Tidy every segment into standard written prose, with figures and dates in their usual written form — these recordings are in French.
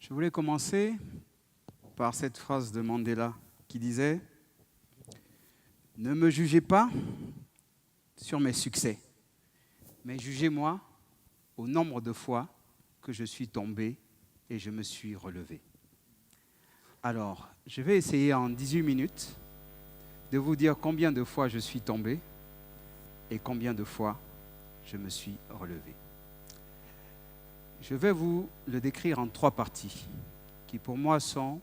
Je voulais commencer par cette phrase de Mandela qui disait « Ne me jugez pas sur mes succès, mais jugez-moi au nombre de fois que je suis tombé et je me suis relevé. » Alors, je vais essayer en 18 minutes de vous dire combien de fois je suis tombé et combien de fois je me suis relevé. Je vais vous le décrire en 3 parties, qui pour moi sont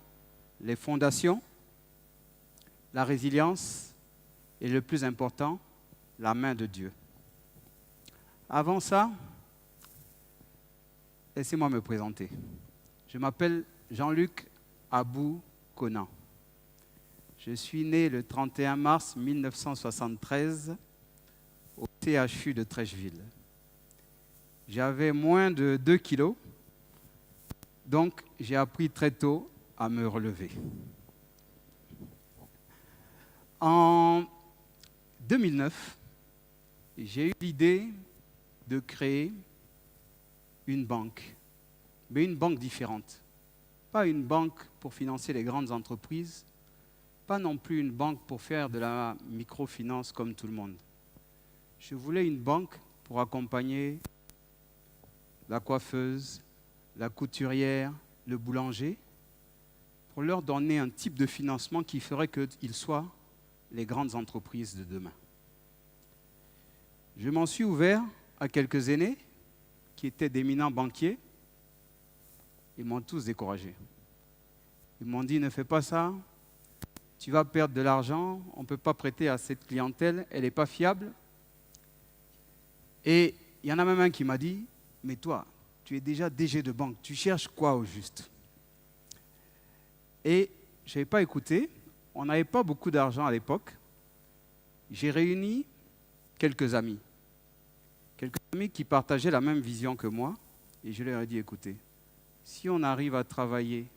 les fondations, la résilience et le plus important, la main de Dieu. Avant ça, laissez-moi me présenter. Je m'appelle Jean-Luc Abou Conan. Je suis né le 31 mars 1973 au CHU de Trècheville. J'avais moins de 2 kilos, donc j'ai appris très tôt à me relever. En 2009, j'ai eu l'idée de créer une banque, mais une banque différente. Pas une banque pour financer les grandes entreprises, pas non plus une banque pour faire de la microfinance comme tout le monde. Je voulais une banque pour accompagner la coiffeuse, la couturière, le boulanger, pour leur donner un type de financement qui ferait qu'ils soient les grandes entreprises de demain. Je m'en suis ouvert à quelques aînés qui étaient d'éminents banquiers. Ils m'ont tous découragé. Ils m'ont dit « Ne fais pas ça, tu vas perdre de l'argent, on ne peut pas prêter à cette clientèle, elle n'est pas fiable. » Et il y en a même un qui m'a dit « Mais toi, tu es déjà DG de banque, tu cherches quoi au juste ?» Et je n'avais pas écouté, on n'avait pas beaucoup d'argent à l'époque. J'ai réuni quelques amis qui partageaient la même vision que moi, et je leur ai dit « Écoutez, si on arrive à travailler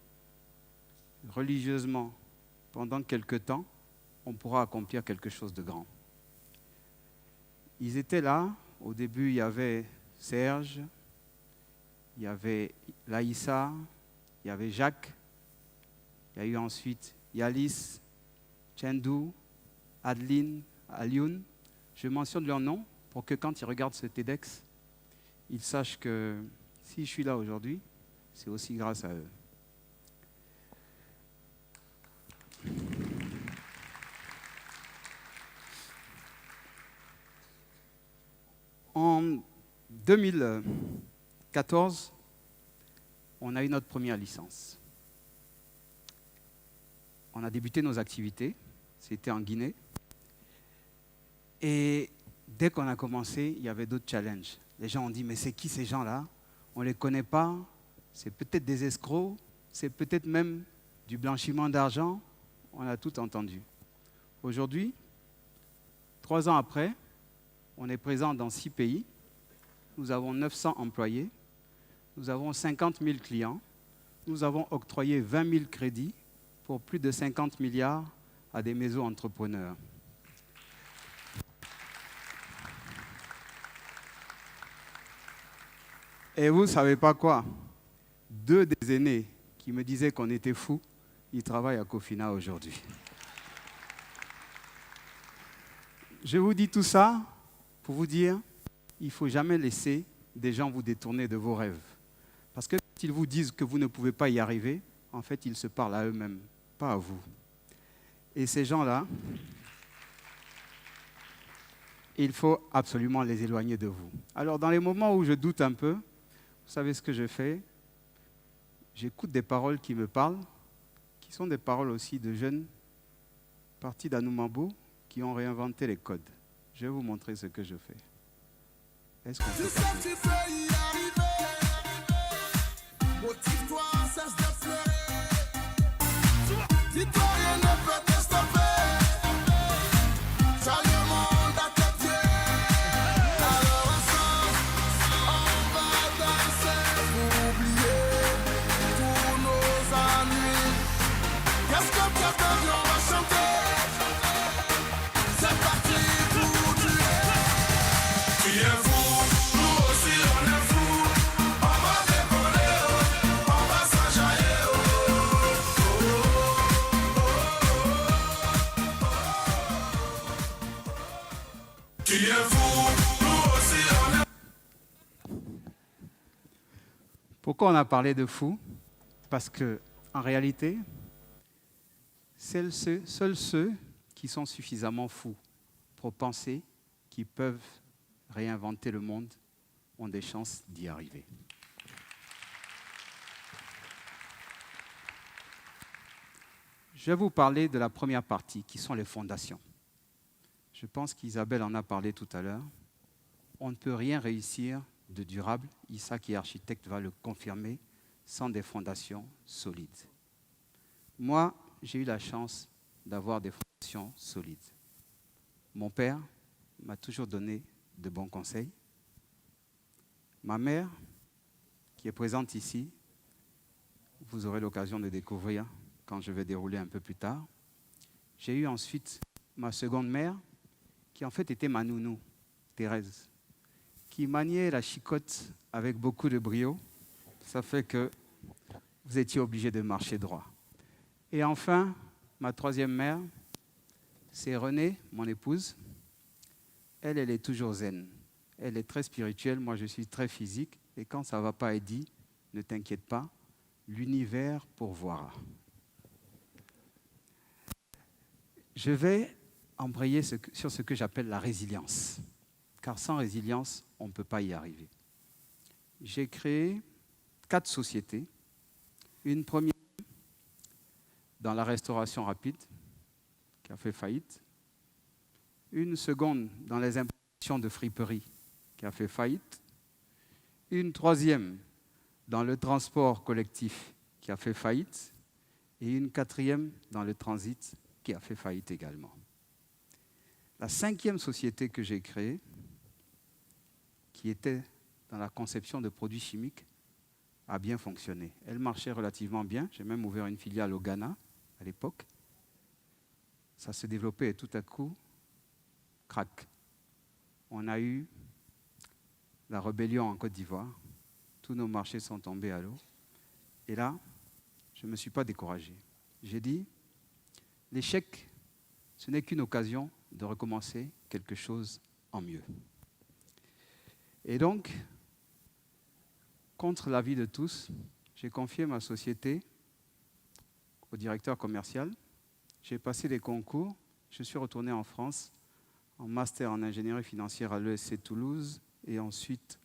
religieusement pendant quelque temps, on pourra accomplir quelque chose de grand. » Ils étaient là. Au début, il y avait Serge, il y avait Laïssa, il y avait Jacques, il y a eu ensuite Yalis, Chendou, Adeline, Alioune. Je mentionne leurs noms pour que quand ils regardent ce TEDx, ils sachent que si je suis là aujourd'hui, c'est aussi grâce à eux. En 2014, on a eu notre première licence. On a débuté nos activités, c'était en Guinée. Et dès qu'on a commencé, il y avait d'autres challenges. Les gens ont dit « Mais c'est qui ces gens-là? On ne les connaît pas, c'est peut-être des escrocs, c'est peut-être même du blanchiment d'argent. » On a tout entendu. Aujourd'hui, 3 ans après, on est présent dans 6 pays. Nous avons 900 employés. Nous avons 50 000 clients. Nous avons octroyé 20 000 crédits pour plus de 50 milliards à des maisons entrepreneurs. Et vous ne savez pas quoi? 2 des aînés qui me disaient qu'on était fous, ils travaillent à Cofina aujourd'hui. Je vous dis tout ça pour vous dire, il ne faut jamais laisser des gens vous détourner de vos rêves. Parce que quand ils vous disent que vous ne pouvez pas y arriver, en fait, ils se parlent à eux-mêmes, pas à vous. Et ces gens-là, il faut absolument les éloigner de vous. Alors, dans les moments où je doute un peu, vous savez ce que je fais? J'écoute des paroles qui me parlent, qui sont des paroles aussi de jeunes partis d'Anoumabo qui ont réinventé les codes. Je vais vous montrer ce que je fais. Est-ce qu'on peut passer? Tu peux y arriver. Motive-toi, cesse de pleurer. Dis-toi, rien ne peut te stopper. Tiens le monde à tes pieds. Alors ensemble, on va danser pour oublier tous nos ennuis. Qu'est-ce que tu as besoin, on va chanter. C'est parti pour tuer. Tu es fou, nous aussi on est fou. On va décoller, on va s'enjailler. Pourquoi on a parlé de fous? Parce que, en réalité, seuls ceux qui sont suffisamment fous pour penser qu'ils peuvent réinventer le monde ont des chances d'y arriver. Je vais vous parler de la première partie, qui sont les fondations. Je pense qu'Isabelle en a parlé tout à l'heure. On ne peut rien réussir de durable, Issa qui est architecte va le confirmer, sans des fondations solides. Moi, j'ai eu la chance d'avoir des fondations solides. Mon père m'a toujours donné de bons conseils. Ma mère, qui est présente ici, vous aurez l'occasion de découvrir quand je vais dérouler un peu plus tard. J'ai eu ensuite ma seconde mère, qui en fait était ma nounou, Thérèse, qui maniait la chicotte avec beaucoup de brio. Ça fait que vous étiez obligé de marcher droit. Et enfin, ma troisième mère, c'est Renée, mon épouse. Elle est toujours zen. Elle est très spirituelle, moi je suis très physique. Et quand ça ne va pas, elle dit, ne t'inquiète pas, l'univers pourvoira. Je vais embrayer sur ce que j'appelle la résilience. Car sans résilience, on ne peut pas y arriver. J'ai créé 4 sociétés. Une première dans la restauration rapide, qui a fait faillite. Une seconde dans les importations de friperies, qui a fait faillite. Une troisième dans le transport collectif, qui a fait faillite. Et une quatrième dans le transit, qui a fait faillite également. La 5e société que j'ai créée, qui était dans la conception de produits chimiques, a bien fonctionné. Elle marchait relativement bien. J'ai même ouvert une filiale au Ghana à l'époque. Ça se développait et tout à coup, crac. On a eu la rébellion en Côte d'Ivoire. Tous nos marchés sont tombés à l'eau. Et là, je ne me suis pas découragé. J'ai dit, l'échec, ce n'est qu'une occasion de recommencer quelque chose en mieux. Et donc, contre l'avis de tous, j'ai confié ma société au directeur commercial. J'ai passé des concours. Je suis retourné en France en master en ingénierie financière à l'ESC Toulouse et ensuite,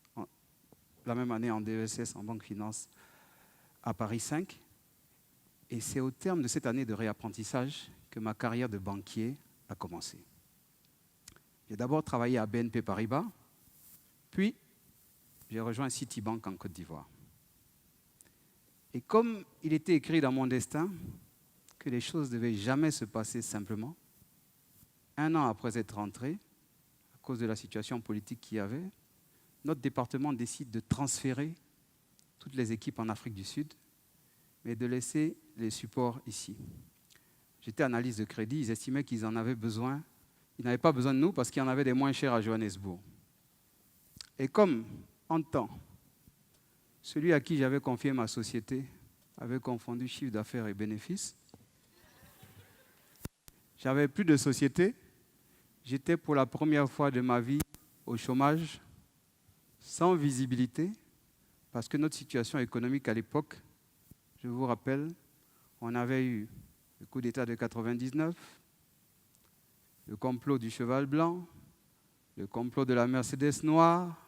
la même année, en DESS en banque finance à Paris 5. Et c'est au terme de cette année de réapprentissage que ma carrière de banquier a commencé. J'ai d'abord travaillé à BNP Paribas, puis j'ai rejoint Citibank en Côte d'Ivoire. Et comme il était écrit dans mon destin que les choses ne devaient jamais se passer simplement, 1 an après être rentré, à cause de la situation politique qu'il y avait, notre département décide de transférer toutes les équipes en Afrique du Sud, mais de laisser les supports ici. J'étais analyste de crédit, ils estimaient qu'ils en avaient besoin. Ils n'avaient pas besoin de nous parce qu'il y en avait des moins chers à Johannesburg. Et comme, en temps, celui à qui j'avais confié ma société avait confondu chiffre d'affaires et bénéfices, j'avais plus de société. J'étais pour la première fois de ma vie au chômage, sans visibilité, parce que notre situation économique à l'époque, je vous rappelle, on avait eu le coup d'État de 99, le complot du cheval blanc, le complot de la Mercedes noire,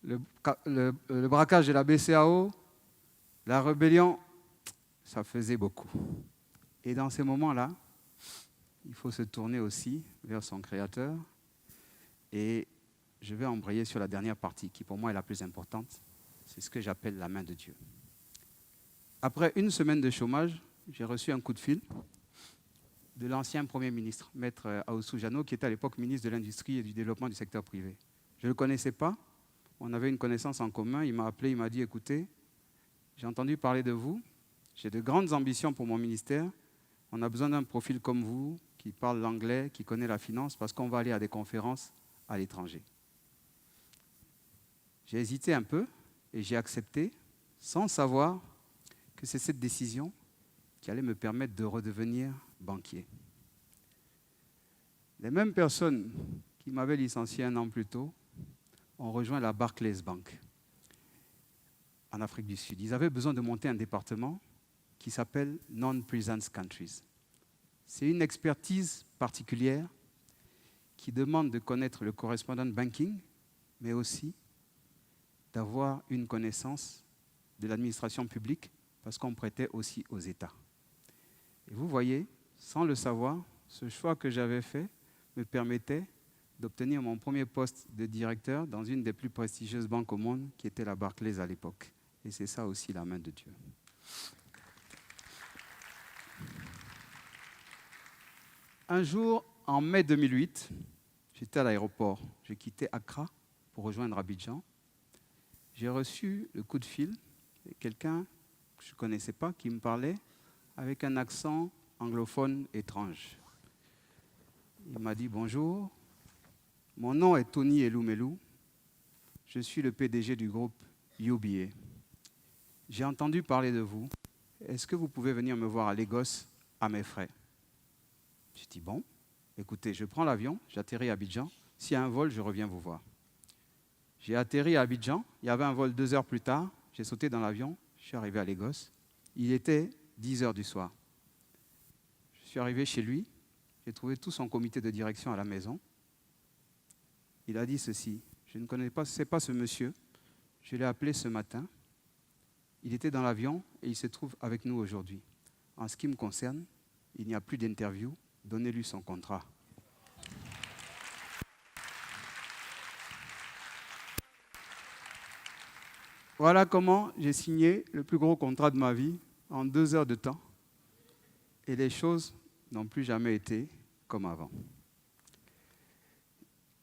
le braquage de la BCAO, la rébellion, ça faisait beaucoup. Et dans ces moments-là, il faut se tourner aussi vers son Créateur. Et je vais embrayer sur la dernière partie, qui pour moi est la plus importante. C'est ce que j'appelle la main de Dieu. Après 1 semaine de chômage, j'ai reçu un coup de fil de l'ancien Premier ministre, Maître Aoussou Jano, qui était à l'époque ministre de l'Industrie et du Développement du secteur privé. Je ne le connaissais pas, on avait une connaissance en commun, il m'a appelé, il m'a dit, écoutez, j'ai entendu parler de vous, j'ai de grandes ambitions pour mon ministère, on a besoin d'un profil comme vous, qui parle l'anglais, qui connaît la finance, parce qu'on va aller à des conférences à l'étranger. J'ai hésité un peu et j'ai accepté, sans savoir que c'est cette décision qui allait me permettre de redevenir banquier. Les mêmes personnes qui m'avaient licencié 1 an plus tôt ont rejoint la Barclays Bank. en Afrique du Sud. Ils avaient besoin de monter un département qui s'appelle Non-Presence Countries. C'est une expertise particulière qui demande de connaître le correspondent banking, mais aussi d'avoir une connaissance de l'administration publique, parce qu'on prêtait aussi aux États. Et vous voyez, sans le savoir, ce choix que j'avais fait me permettait d'obtenir mon premier poste de directeur dans une des plus prestigieuses banques au monde, qui était la Barclays à l'époque. Et c'est ça aussi la main de Dieu. Un jour, en mai 2008, j'étais à l'aéroport. Je quittais Accra pour rejoindre Abidjan. J'ai reçu le coup de fil de quelqu'un que je ne connaissais pas qui me parlait avec un accent anglophone étrange. Il m'a dit « Bonjour, mon nom est Tony Eloumelu. Je suis le PDG du groupe UBA. J'ai entendu parler de vous. Est-ce que vous pouvez venir me voir à Lagos à mes frais ?» J'ai dit « Bon, écoutez, je prends l'avion, j'atterris à Abidjan. S'il y a un vol, je reviens vous voir. » J'ai atterri à Abidjan. Il y avait un vol 2 heures plus tard. J'ai sauté dans l'avion. Je suis arrivé à Lagos. Il était 10 heures du soir. Je suis arrivé chez lui. J'ai trouvé tout son comité de direction à la maison. Il a dit ceci. Je ne connais pas, c'est pas ce monsieur. Je l'ai appelé ce matin. Il était dans l'avion et il se trouve avec nous aujourd'hui. En ce qui me concerne, il n'y a plus d'interview. Donnez-lui son contrat. Voilà comment j'ai signé le plus gros contrat de ma vie en 2 heures de temps. Et les choses n'ont plus jamais été comme avant.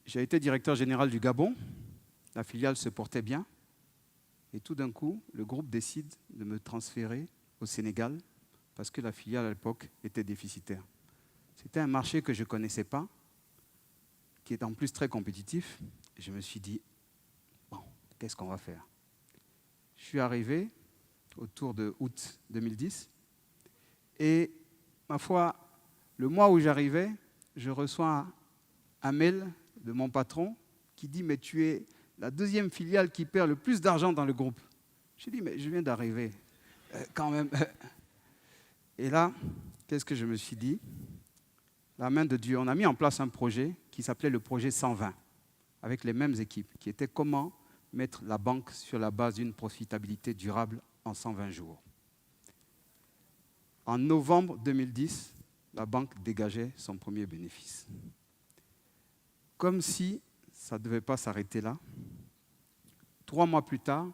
J'ai été directeur général du Gabon. La filiale se portait bien. Et tout d'un coup, le groupe décide de me transférer au Sénégal parce que la filiale à l'époque était déficitaire. C'était un marché que je ne connaissais pas, qui est en plus très compétitif. Et je me suis dit, bon, qu'est-ce qu'on va faire ? Je suis arrivé autour de août 2010 et, ma foi, le mois où j'arrivais, je reçois un mail de mon patron qui dit « Mais tu es la deuxième filiale qui perd le plus d'argent dans le groupe. » Je dis « Mais je viens d'arriver, quand même. » Et là, qu'est-ce que je me suis dit ? La main de Dieu. On a mis en place un projet qui s'appelait le projet 120, avec les mêmes équipes, qui était comment mettre la banque sur la base d'une profitabilité durable en 120 jours. En novembre 2010, la banque dégageait son premier bénéfice. Comme si ça ne devait pas s'arrêter là, 3 mois plus tard,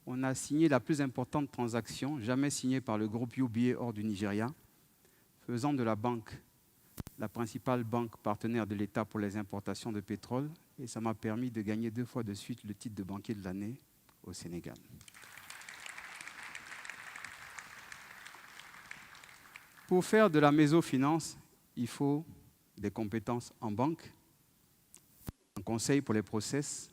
on a signé la plus importante transaction jamais signée par le groupe UBA hors du Nigeria, faisant de la banque la principale banque partenaire de l'État pour les importations de pétrole, et ça m'a permis de gagner 2 fois de suite le titre de banquier de l'année au Sénégal. Pour faire de la mésofinance, il faut des compétences en banque, en conseil pour les process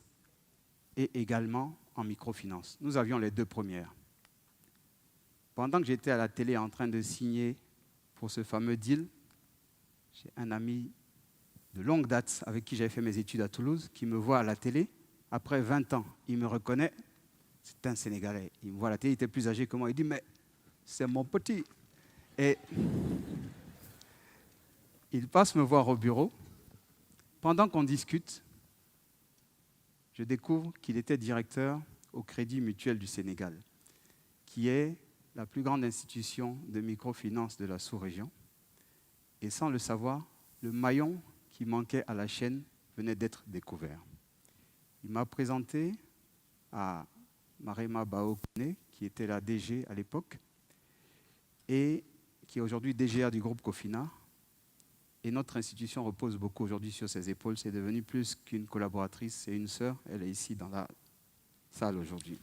et également en microfinance. Nous avions les 2 premières. Pendant que j'étais à la télé en train de signer pour ce fameux deal, j'ai un ami de longue date avec qui j'avais fait mes études à Toulouse qui me voit à la télé. Après 20 ans, il me reconnaît. C'est un Sénégalais. Il me voit à la télé, il était plus âgé que moi. Il dit « Mais c'est mon petit ». Et il passe me voir au bureau. Pendant qu'on discute, je découvre qu'il était directeur au Crédit Mutuel du Sénégal, qui est la plus grande institution de microfinance de la sous-région. Et sans le savoir, le maillon qui manquait à la chaîne venait d'être découvert. Il m'a présenté à Marema Baokone, qui était la DG à l'époque, et qui est aujourd'hui DGA du groupe Cofina. Et notre institution repose beaucoup aujourd'hui sur ses épaules. C'est devenu plus qu'une collaboratrice, c'est une sœur. Elle est ici dans la salle aujourd'hui.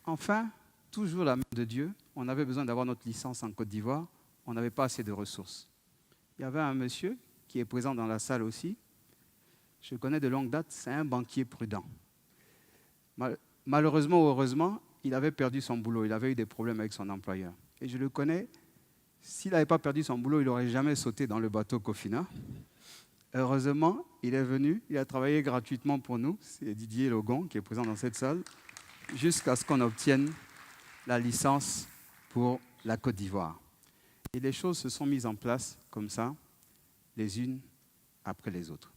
Enfin, toujours la main de Dieu, on avait besoin d'avoir notre licence en Côte d'Ivoire, on n'avait pas assez de ressources. Il y avait un monsieur qui est présent dans la salle aussi, je le connais de longue date, c'est un banquier prudent. Malheureusement ou heureusement, il avait perdu son boulot, il avait eu des problèmes avec son employeur. Et je le connais, s'il n'avait pas perdu son boulot, il n'aurait jamais sauté dans le bateau Cofina. Heureusement, il est venu, il a travaillé gratuitement pour nous. C'est Didier Logon qui est présent dans cette salle, jusqu'à ce qu'on obtienne la licence pour la Côte d'Ivoire. Et les choses se sont mises en place comme ça, les unes après les autres.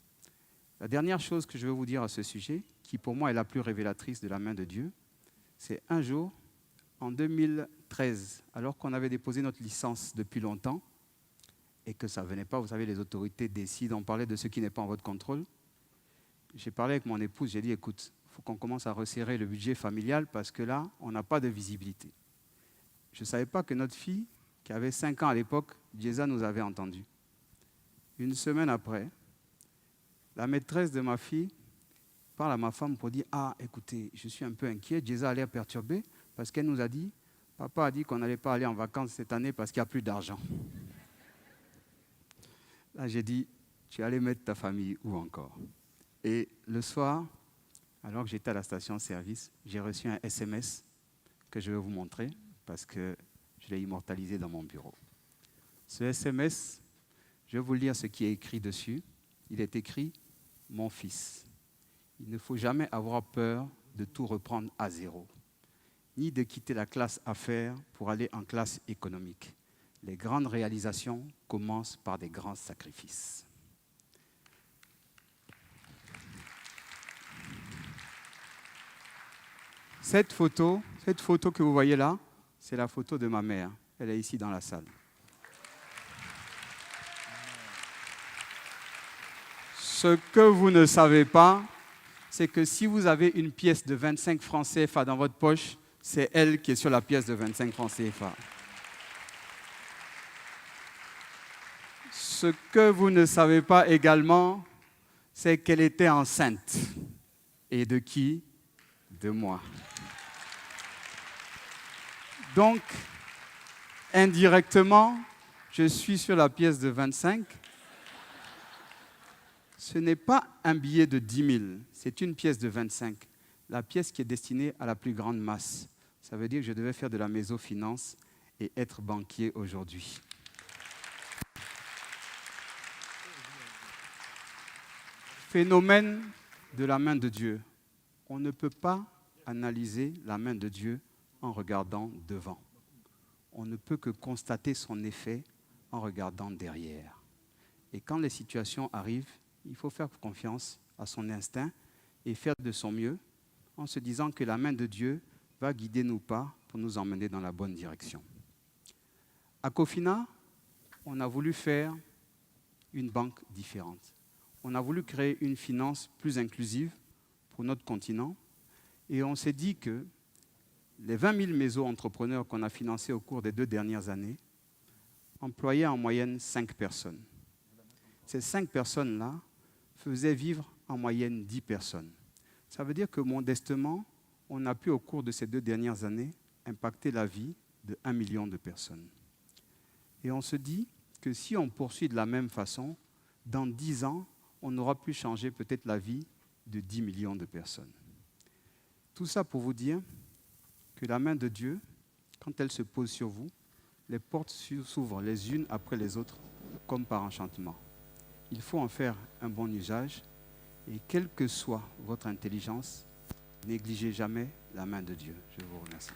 La dernière chose que je veux vous dire à ce sujet, qui pour moi est la plus révélatrice de la main de Dieu, c'est un jour, en 2013, alors qu'on avait déposé notre licence depuis longtemps, et que ça ne venait pas, vous savez, les autorités décident, on parlait de ce qui n'est pas en votre contrôle. J'ai parlé avec mon épouse, j'ai dit, écoute, il faut qu'on commence à resserrer le budget familial parce que là, on n'a pas de visibilité. Je ne savais pas que notre fille, qui avait 5 ans à l'époque, Jeza nous avait entendus. Une semaine après, la maîtresse de ma fille parle à ma femme pour dire, ah, écoutez, je suis un peu inquiet, Jeza a l'air perturbée parce qu'elle nous a dit, papa a dit qu'on n'allait pas aller en vacances cette année parce qu'il n'y a plus d'argent. Là, j'ai dit, tu allais mettre ta famille où encore? Et le soir, alors que j'étais à la station-service, j'ai reçu un SMS que je vais vous montrer parce que je l'ai immortalisé dans mon bureau. Ce SMS, je vais vous lire ce qui est écrit dessus. Il est écrit « Mon fils, il ne faut jamais avoir peur de tout reprendre à zéro, ni de quitter la classe affaires pour aller en classe économique. Les grandes réalisations commencent par des grands sacrifices. » Cette photo que vous voyez là, c'est la photo de ma mère. Elle est ici dans la salle. Ce que vous ne savez pas, c'est que si vous avez une pièce de 25 francs CFA dans votre poche, c'est elle qui est sur la pièce de 25 francs CFA. Ce que vous ne savez pas également, c'est qu'elle était enceinte. Et de qui? De moi. Donc, indirectement, je suis sur la pièce de 25. Ce n'est pas un billet de 10 000, c'est une pièce de 25. La pièce qui est destinée à la plus grande masse. Ça veut dire que je devais faire de la mésofinance et être banquier aujourd'hui. Phénomène de la main de Dieu. On ne peut pas analyser la main de Dieu en regardant devant. On ne peut que constater son effet en regardant derrière. Et quand les situations arrivent, il faut faire confiance à son instinct et faire de son mieux en se disant que la main de Dieu va guider nos pas pour nous emmener dans la bonne direction. À Cofina, on a voulu faire une banque différente. On a voulu créer une finance plus inclusive pour notre continent et on s'est dit que les 20 000 méso-entrepreneurs qu'on a financés au cours des 2 dernières années employaient en moyenne 5 personnes. Ces 5 personnes-là faisaient vivre en moyenne 10 personnes. Ça veut dire que modestement, on a pu au cours de ces 2 dernières années impacter la vie de 1 million de personnes. Et on se dit que si on poursuit de la même façon, dans 10 ans, on aura pu changer peut-être la vie de 10 millions de personnes. Tout ça pour vous dire que la main de Dieu, quand elle se pose sur vous, les portes s'ouvrent les unes après les autres, comme par enchantement. Il faut en faire un bon usage, et quelle que soit votre intelligence, négligez jamais la main de Dieu. Je vous remercie.